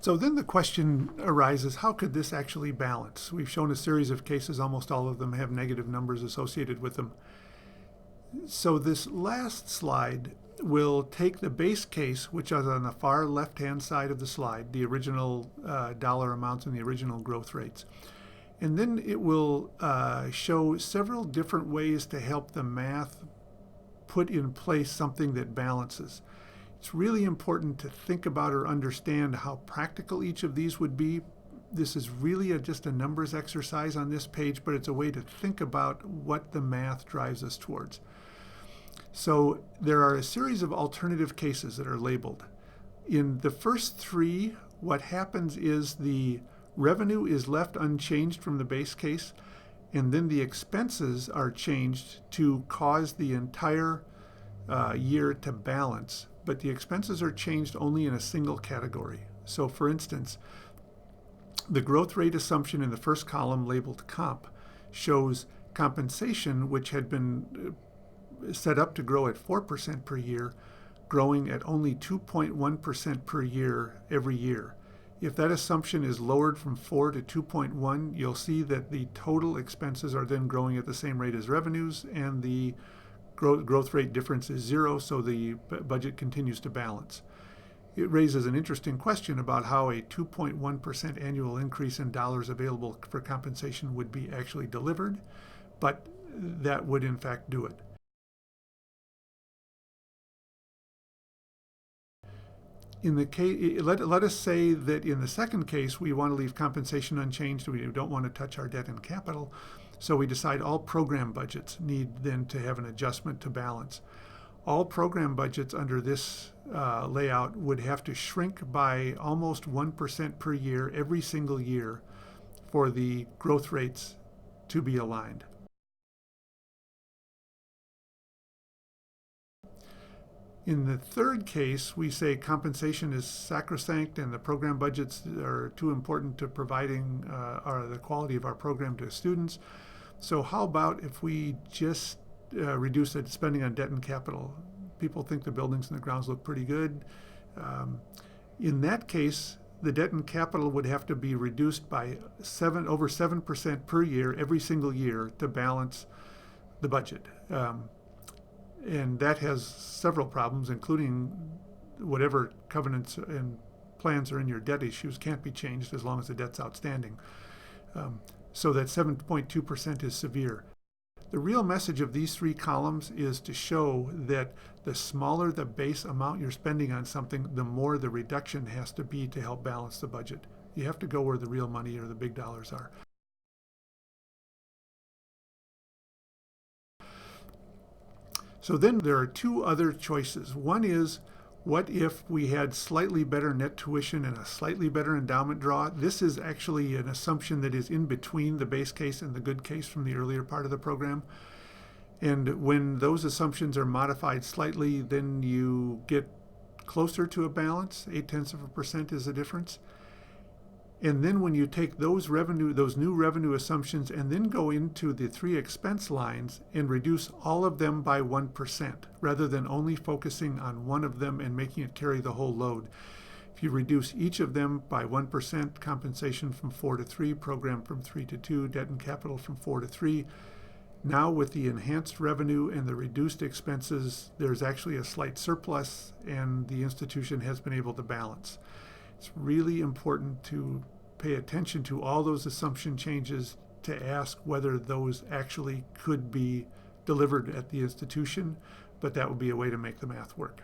So then the question arises, how could this actually balance? We've shown a series of cases, almost all of them have negative numbers associated with them. So this last slide will take the base case, which is on the far left-hand side of the slide, the original dollar amounts and the original growth rates. And then it will show several different ways to help the math put in place something that balances. It's really important to think about or understand how practical each of these would be. This is really just a numbers exercise on this page, but it's a way to think about what the math drives us towards. So there are a series of alternative cases that are labeled. In the first three, what happens is the revenue is left unchanged from the base case, and then the expenses are changed to cause the entire year to balance. But the expenses are changed only in a single category. So for instance, the growth rate assumption in the first column labeled comp shows compensation, which had been set up to grow at 4% per year, growing at only 2.1% per year every year. If that assumption is lowered from 4 to 2.1, you'll see that the total expenses are then growing at the same rate as revenues, and the growth rate difference is 0, so the budget continues to balance. It raises an interesting question about how a 2.1% annual increase in dollars available for compensation would be actually delivered, but that would in fact do it. In the case, let us say that in the second case, we want to leave compensation unchanged. We don't want to touch our debt and capital. So we decide all program budgets need then to have an adjustment to balance. All program budgets under this layout would have to shrink by almost 1% per year every single year for the growth rates to be aligned. In the third case, we say compensation is sacrosanct and the program budgets are too important to providing the quality of our program to students. So how about if we just reduce the spending on debt and capital? People think the buildings and the grounds look pretty good. In that case, the debt and capital would have to be reduced by over 7% per year every single year to balance the budget. And that has several problems, including whatever covenants and plans are in your debt issues can't be changed as long as the debt's outstanding. So that 7.2% is severe. The real message of these three columns is to show that the smaller the base amount you're spending on something, the more the reduction has to be to help balance the budget. You have to go where the real money or the big dollars are. So then there are two other choices. One is, what if we had slightly better net tuition and a slightly better endowment draw? This is actually an assumption that is in between the base case and the good case from the earlier part of the program. And when those assumptions are modified slightly, then you get closer to a balance. 0.8% is the difference. And then when you take those new revenue assumptions and then go into the three expense lines and reduce all of them by 1%, rather than only focusing on one of them and making it carry the whole load. If you reduce each of them by 1%, compensation from 4 to 3, program from 3 to 2, debt and capital from 4 to 3, now with the enhanced revenue and the reduced expenses, there's actually a slight surplus and the institution has been able to balance. It's really important to pay attention to all those assumption changes to ask whether those actually could be delivered at the institution, but that would be a way to make the math work.